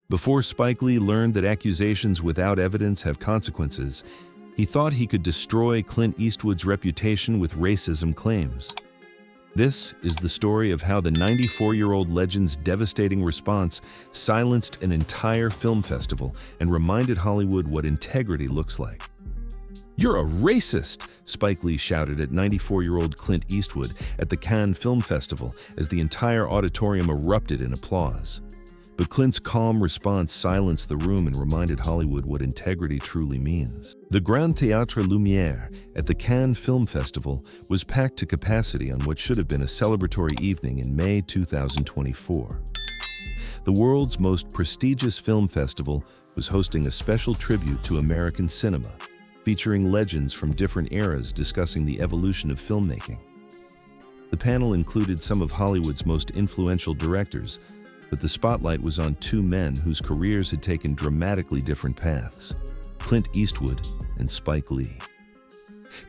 Before Spike Lee learned that accusations without evidence have consequences, he thought he could destroy Clint Eastwood's reputation with racism claims. This is the story of how the 94-year-old legend's devastating response silenced an entire film festival and reminded Hollywood what integrity looks like. "You're a racist!" Spike Lee shouted at 94-year-old Clint Eastwood at the Cannes Film Festival as the entire auditorium erupted in applause. But Clint's calm response silenced the room and reminded Hollywood what integrity truly means. The Grand Théâtre Lumière at the Cannes Film Festival was packed to capacity on what should have been a celebratory evening in May 2024. The world's most prestigious film festival was hosting a special tribute to American cinema, featuring legends from different eras discussing the evolution of filmmaking. The panel included some of Hollywood's most influential directors, but the spotlight was on two men whose careers had taken dramatically different paths: Clint Eastwood and Spike Lee.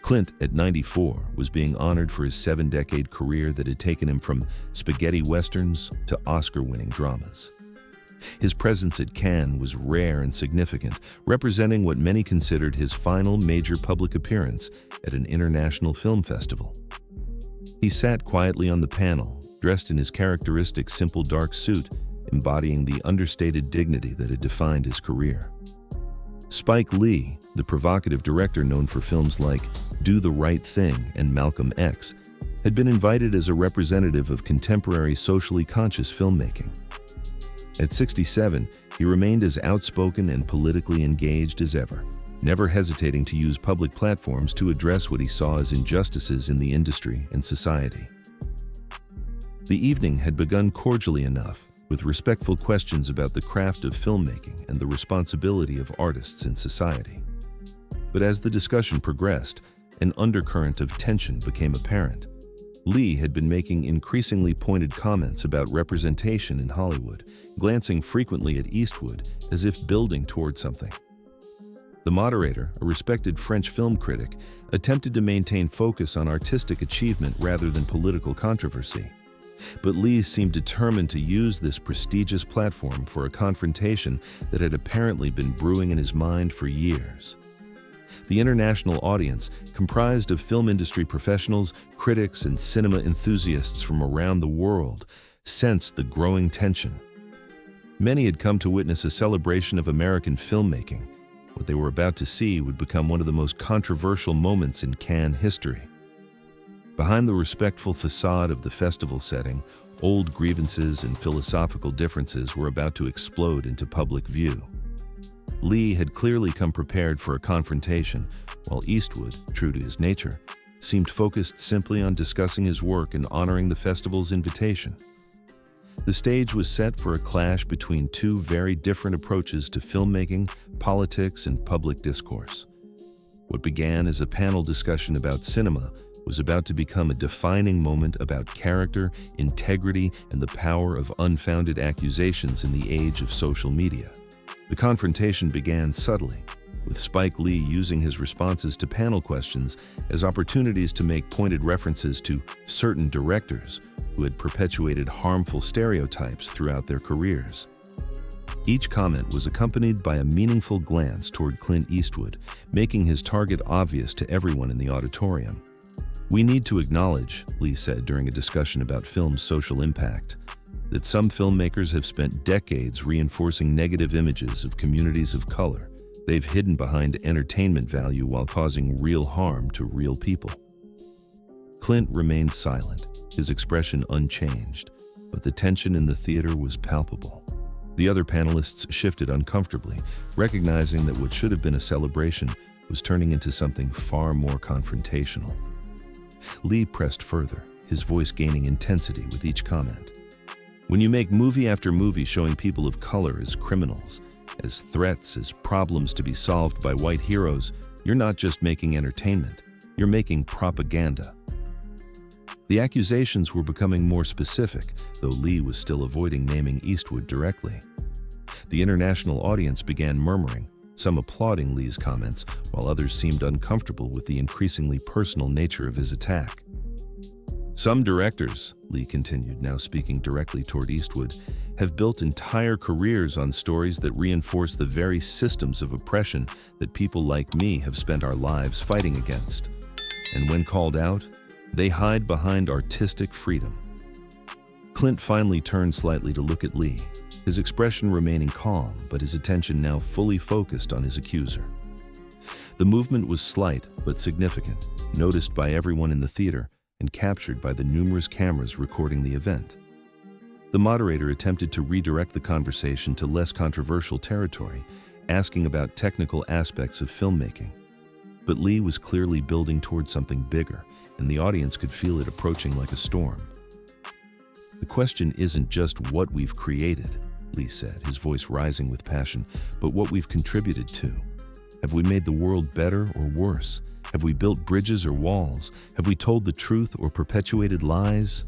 Clint, at 94, was being honored for his 7-decade career that had taken him from spaghetti westerns to Oscar-winning dramas. His presence at Cannes was rare and significant, representing what many considered his final major public appearance at an international film festival. He sat quietly on the panel, dressed in his characteristic simple dark suit, embodying the understated dignity that had defined his career. Spike Lee, the provocative director known for films like Do the Right Thing and Malcolm X, had been invited as a representative of contemporary socially conscious filmmaking. At 67, he remained as outspoken and politically engaged as ever, never hesitating to use public platforms to address what he saw as injustices in the industry and society. The evening had begun cordially enough, with respectful questions about the craft of filmmaking and the responsibility of artists in society. But as the discussion progressed, an undercurrent of tension became apparent. Lee had been making increasingly pointed comments about representation in Hollywood, glancing frequently at Eastwood as if building toward something. The moderator, a respected French film critic, attempted to maintain focus on artistic achievement rather than political controversy. But Lee seemed determined to use this prestigious platform for a confrontation that had apparently been brewing in his mind for years. The international audience, comprised of film industry professionals, critics, and cinema enthusiasts from around the world, sensed the growing tension. Many had come to witness a celebration of American filmmaking. What they were about to see would become one of the most controversial moments in Cannes history. Behind the respectful facade of the festival setting, old grievances and philosophical differences were about to explode into public view. Lee had clearly come prepared for a confrontation, while Eastwood, true to his nature, seemed focused simply on discussing his work and honoring the festival's invitation. The stage was set for a clash between two very different approaches to filmmaking, politics, and public discourse. What began as a panel discussion about cinema was about to become a defining moment about character, integrity, and the power of unfounded accusations in the age of social media. The confrontation began subtly, with Spike Lee using his responses to panel questions as opportunities to make pointed references to certain directors who had perpetuated harmful stereotypes throughout their careers. Each comment was accompanied by a meaningful glance toward Clint Eastwood, making his target obvious to everyone in the auditorium. "We need to acknowledge," Lee said during a discussion about film's social impact, "that some filmmakers have spent decades reinforcing negative images of communities of color they've hidden behind entertainment value while causing real harm to real people." Clint remained silent, his expression unchanged, but the tension in the theater was palpable. The other panelists shifted uncomfortably, recognizing that what should have been a celebration was turning into something far more confrontational. Lee pressed further, his voice gaining intensity with each comment. "When you make movie after movie showing people of color as criminals, as threats, as problems to be solved by white heroes, you're not just making entertainment, you're making propaganda." The accusations were becoming more specific, though Lee was still avoiding naming Eastwood directly. The international audience began murmuring, some applauding Lee's comments, while others seemed uncomfortable with the increasingly personal nature of his attack. "Some directors," Lee continued, now speaking directly toward Eastwood, have built entire careers on stories that reinforce the very systems of oppression that people like me have spent our lives fighting against. And when called out, they hide behind artistic freedom. Clint finally turned slightly to look at Lee, his expression remaining calm, but his attention now fully focused on his accuser. The movement was slight but significant, noticed by everyone in the theater and captured by the numerous cameras recording the event. The moderator attempted to redirect the conversation to less controversial territory, asking about technical aspects of filmmaking. But Lee was clearly building towards something bigger, and the audience could feel it approaching like a storm. "The question isn't just what we've created," Lee said, his voice rising with passion, "but what we've contributed to. Have we made the world better or worse? Have we built bridges or walls? Have we told the truth or perpetuated lies?"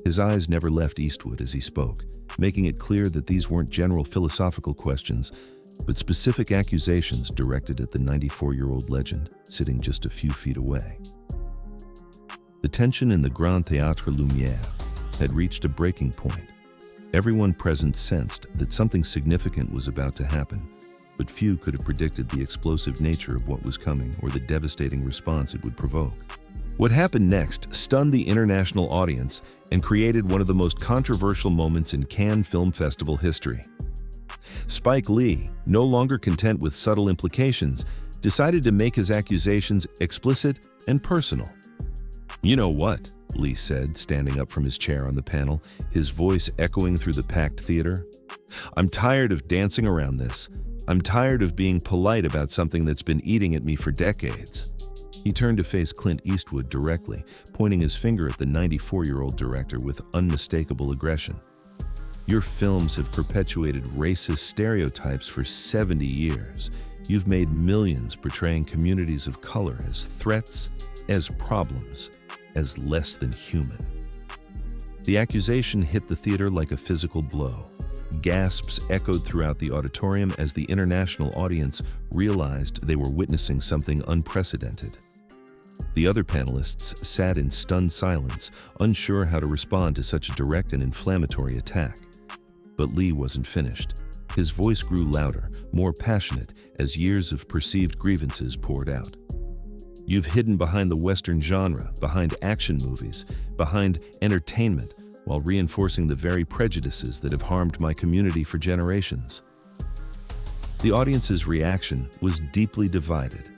His eyes never left Eastwood as he spoke, making it clear that these weren't general philosophical questions, but specific accusations directed at the 94-year-old legend, sitting just a few feet away. The tension in the Grand Théâtre Lumière had reached a breaking point. Everyone present sensed that something significant was about to happen, but few could have predicted the explosive nature of what was coming or the devastating response it would provoke. What happened next stunned the international audience and created one of the most controversial moments in Cannes Film Festival history. Spike Lee, no longer content with subtle implications, decided to make his accusations explicit and personal. "You know what?" Lee said, standing up from his chair on the panel, his voice echoing through the packed theater. "I'm tired of dancing around this. I'm tired of being polite about something that's been eating at me for decades." He turned to face Clint Eastwood directly, pointing his finger at the 94-year-old director with unmistakable aggression. "Your films have perpetuated racist stereotypes for 70 years. You've made millions portraying communities of color as threats, as problems, as less than human." The accusation hit the theater like a physical blow. Gasps echoed throughout the auditorium as the international audience realized they were witnessing something unprecedented. The other panelists sat in stunned silence, unsure how to respond to such a direct and inflammatory attack. But Lee wasn't finished. His voice grew louder, more passionate, as years of perceived grievances poured out. "You've hidden behind the Western genre, behind action movies, behind entertainment, while reinforcing the very prejudices that have harmed my community for generations." The audience's reaction was deeply divided.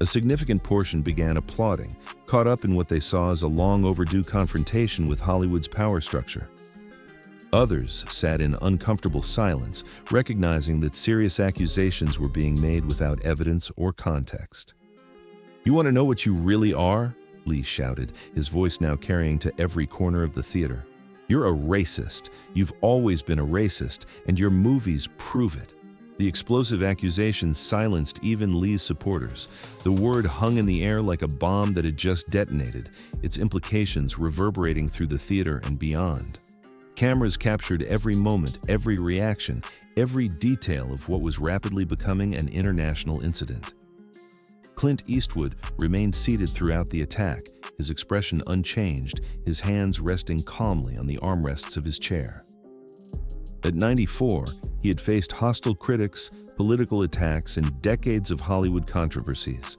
A significant portion began applauding, caught up in what they saw as a long overdue confrontation with Hollywood's power structure. Others sat in uncomfortable silence, recognizing that serious accusations were being made without evidence or context. "You want to know what you really are?" Lee shouted, his voice now carrying to every corner of the theater. "You're a racist. You've always been a racist, and your movies prove it." The explosive accusation silenced even Lee's supporters. The word hung in the air like a bomb that had just detonated, its implications reverberating through the theater and beyond. Cameras captured every moment, every reaction, every detail of what was rapidly becoming an international incident. Clint Eastwood remained seated throughout the attack, his expression unchanged, his hands resting calmly on the armrests of his chair. At 94, he had faced hostile critics, political attacks, and decades of Hollywood controversies.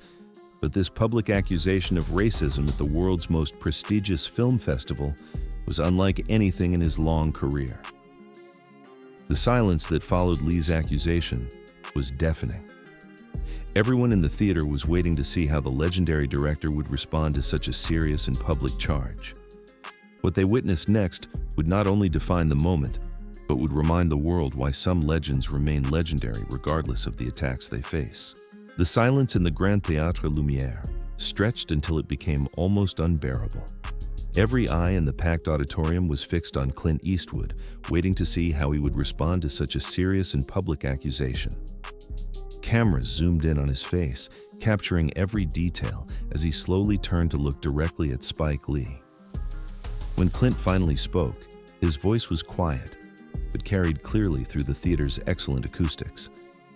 But this public accusation of racism at the world's most prestigious film festival was unlike anything in his long career. The silence that followed Lee's accusation was deafening. Everyone in the theater was waiting to see how the legendary director would respond to such a serious and public charge. What they witnessed next would not only define the moment, but would remind the world why some legends remain legendary regardless of the attacks they face. The silence in the Grand Théâtre Lumière stretched until it became almost unbearable. Every eye in the packed auditorium was fixed on Clint Eastwood, waiting to see how he would respond to such a serious and public accusation. Cameras zoomed in on his face, capturing every detail as he slowly turned to look directly at Spike Lee. When Clint finally spoke, his voice was quiet, but carried clearly through the theater's excellent acoustics.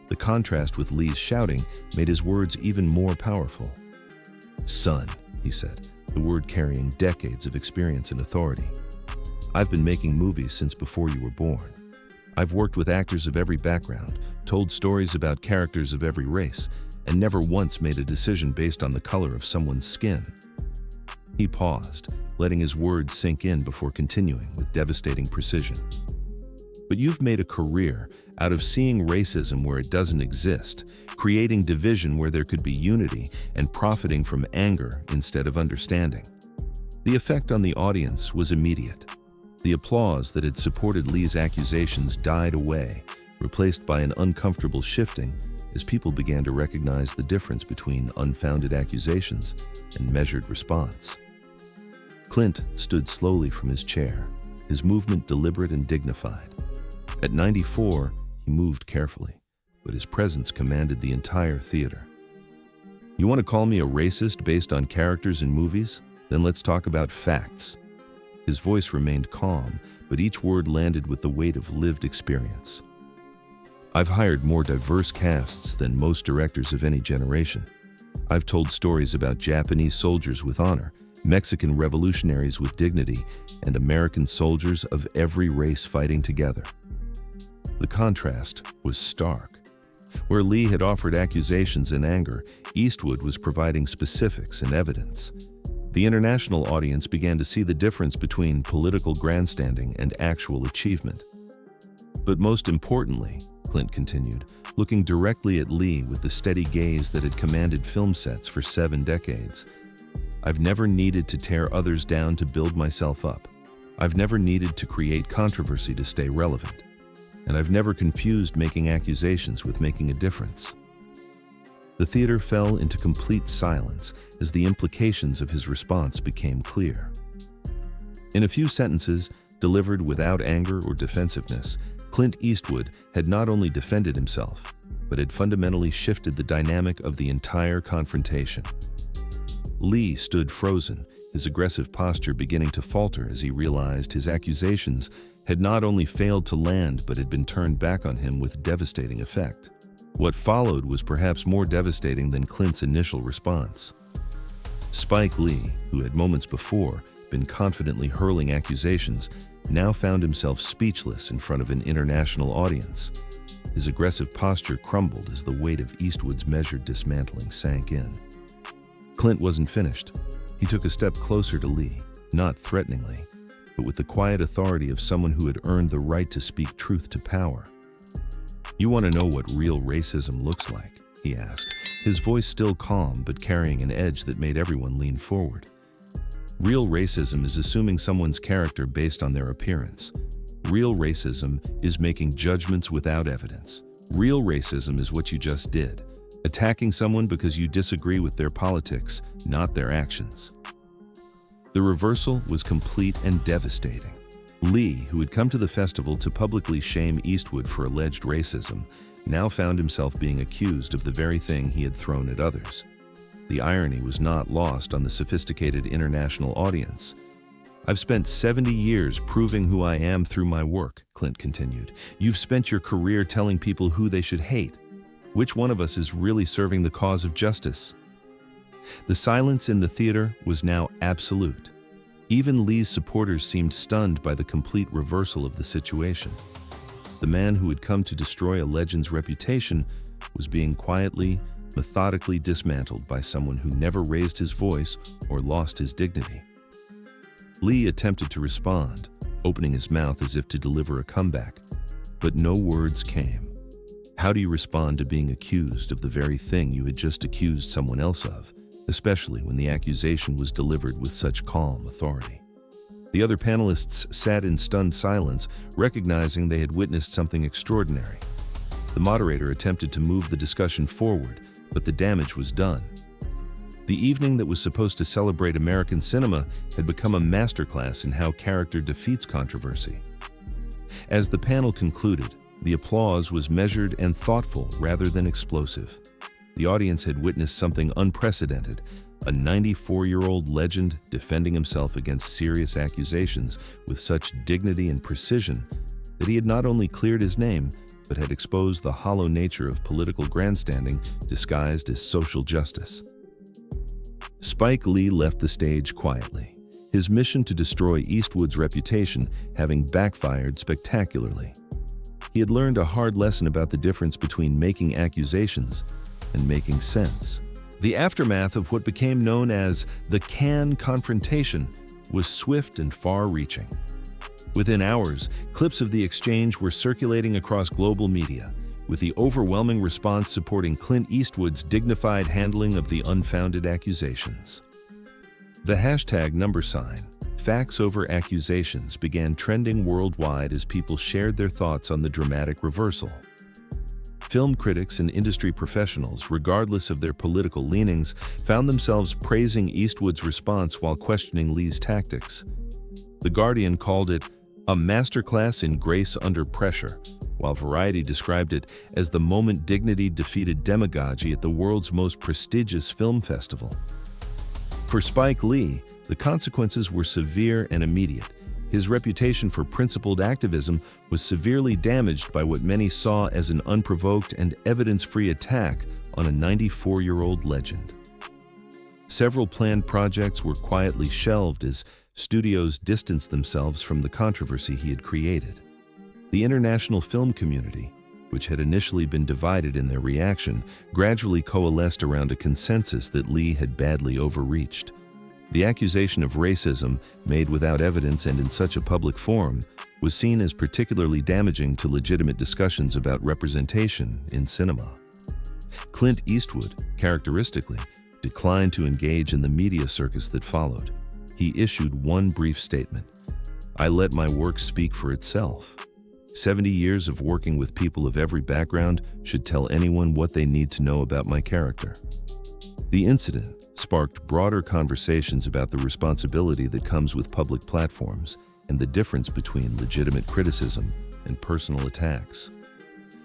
The contrast with Lee's shouting made his words even more powerful. "Son," he said, the word carrying decades of experience and authority. I've been making movies since before you were born. I've worked with actors of every background, told stories about characters of every race, and never once made a decision based on the color of someone's skin." He paused, letting his words sink in before continuing with devastating precision. "But you've made a career out of seeing racism where it doesn't exist, creating division where there could be unity, and profiting from anger instead of understanding." The effect on the audience was immediate. The applause that had supported Lee's accusations died away, replaced by an uncomfortable shifting as people began to recognize the difference between unfounded accusations and measured response. Clint stood slowly from his chair, his movement deliberate and dignified. At 94, he moved carefully, but his presence commanded the entire theater. "You want to call me a racist based on characters in movies? Then let's talk about facts." His voice remained calm, but each word landed with the weight of lived experience. "I've hired more diverse casts than most directors of any generation. I've told stories about Japanese soldiers with honor, Mexican revolutionaries with dignity, and American soldiers of every race fighting together." The contrast was stark. Where Lee had offered accusations and anger, Eastwood was providing specifics and evidence. The international audience began to see the difference between political grandstanding and actual achievement. "But most importantly," Clint continued, looking directly at Lee with the steady gaze that had commanded film sets for 7 decades, "I've never needed to tear others down to build myself up. I've never needed to create controversy to stay relevant. And I've never confused making accusations with making a difference." The theater fell into complete silence as the implications of his response became clear. In a few sentences, delivered without anger or defensiveness, Clint Eastwood had not only defended himself, but had fundamentally shifted the dynamic of the entire confrontation. Lee stood frozen, his aggressive posture beginning to falter as he realized his accusations had not only failed to land but had been turned back on him with devastating effect. What followed was perhaps more devastating than Clint's initial response. Spike Lee, who had moments before been confidently hurling accusations, now found himself speechless in front of an international audience. His aggressive posture crumbled as the weight of Eastwood's measured dismantling sank in. Clint wasn't finished. He took a step closer to Lee, not threateningly, but with the quiet authority of someone who had earned the right to speak truth to power. "You want to know what real racism looks like?" he asked, his voice still calm but carrying an edge that made everyone lean forward. "Real racism is assuming someone's character based on their appearance. Real racism is making judgments without evidence. Real racism is what you just did, attacking someone because you disagree with their politics, not their actions." The reversal was complete and devastating. Lee, who had come to the festival to publicly shame Eastwood for alleged racism, now found himself being accused of the very thing he had thrown at others. The irony was not lost on the sophisticated international audience. "I've spent 70 years proving who I am through my work," Clint continued. "You've spent your career telling people who they should hate. Which one of us is really serving the cause of justice?" The silence in the theater was now absolute. Even Lee's supporters seemed stunned by the complete reversal of the situation. The man who had come to destroy a legend's reputation was being quietly, methodically dismantled by someone who never raised his voice or lost his dignity. Lee attempted to respond, opening his mouth as if to deliver a comeback, but no words came. How do you respond to being accused of the very thing you had just accused someone else of, especially when the accusation was delivered with such calm authority? The other panelists sat in stunned silence, recognizing they had witnessed something extraordinary. The moderator attempted to move the discussion forward, but the damage was done. The evening that was supposed to celebrate American cinema had become a masterclass in how character defeats controversy. As the panel concluded, the applause was measured and thoughtful rather than explosive. The audience had witnessed something unprecedented, a 94-year-old legend defending himself against serious accusations with such dignity and precision that he had not only cleared his name, but had exposed the hollow nature of political grandstanding disguised as social justice. Spike Lee left the stage quietly, his mission to destroy Eastwood's reputation having backfired spectacularly. He had learned a hard lesson about the difference between making accusations and making sense. The aftermath of what became known as the Cannes confrontation was swift and far-reaching. Within hours, clips of the exchange were circulating across global media, with the overwhelming response supporting Clint Eastwood's dignified handling of the unfounded accusations. The hashtag #FactsOverAccusations began trending worldwide as people shared their thoughts on the dramatic reversal. Film critics and industry professionals, regardless of their political leanings, found themselves praising Eastwood's response while questioning Lee's tactics. The Guardian called it a masterclass in grace under pressure, while Variety described it as the moment dignity defeated demagogy at the world's most prestigious film festival. For Spike Lee, the consequences were severe and immediate. His reputation for principled activism was severely damaged by what many saw as an unprovoked and evidence-free attack on a 94-year-old legend. Several planned projects were quietly shelved as studios distanced themselves from the controversy he had created. The international film community, which had initially been divided in their reaction, gradually coalesced around a consensus that Lee had badly overreached. The accusation of racism, made without evidence and in such a public forum, was seen as particularly damaging to legitimate discussions about representation in cinema. Clint Eastwood, characteristically, declined to engage in the media circus that followed. He issued one brief statement: "I let my work speak for itself. 70 years of working with people of every background should tell anyone what they need to know about my character." The incident sparked broader conversations about the responsibility that comes with public platforms and the difference between legitimate criticism and personal attacks.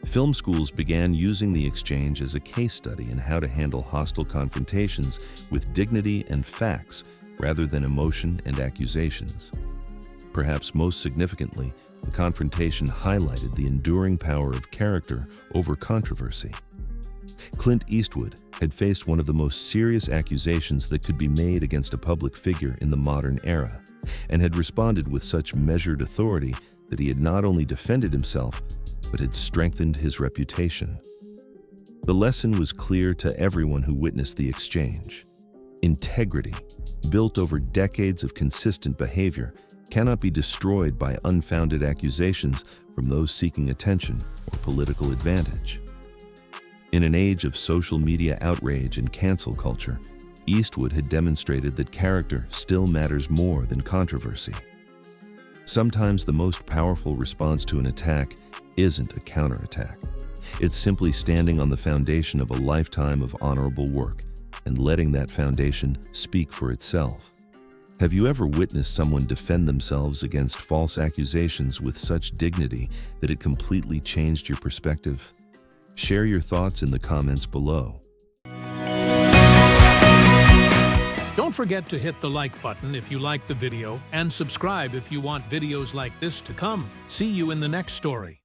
Film schools began using the exchange as a case study in how to handle hostile confrontations with dignity and facts rather than emotion and accusations. Perhaps most significantly, the confrontation highlighted the enduring power of character over controversy. Clint Eastwood had faced one of the most serious accusations that could be made against a public figure in the modern era, and had responded with such measured authority that he had not only defended himself, but had strengthened his reputation. The lesson was clear to everyone who witnessed the exchange. Integrity, built over decades of consistent behavior, cannot be destroyed by unfounded accusations from those seeking attention or political advantage. In an age of social media outrage and cancel culture, Eastwood had demonstrated that character still matters more than controversy. Sometimes the most powerful response to an attack isn't a counterattack. It's simply standing on the foundation of a lifetime of honorable work and letting that foundation speak for itself. Have you ever witnessed someone defend themselves against false accusations with such dignity that it completely changed your perspective? Share your thoughts in the comments below. Don't forget to hit the like button if you liked the video and subscribe if you want videos like this to come. See you in the next story.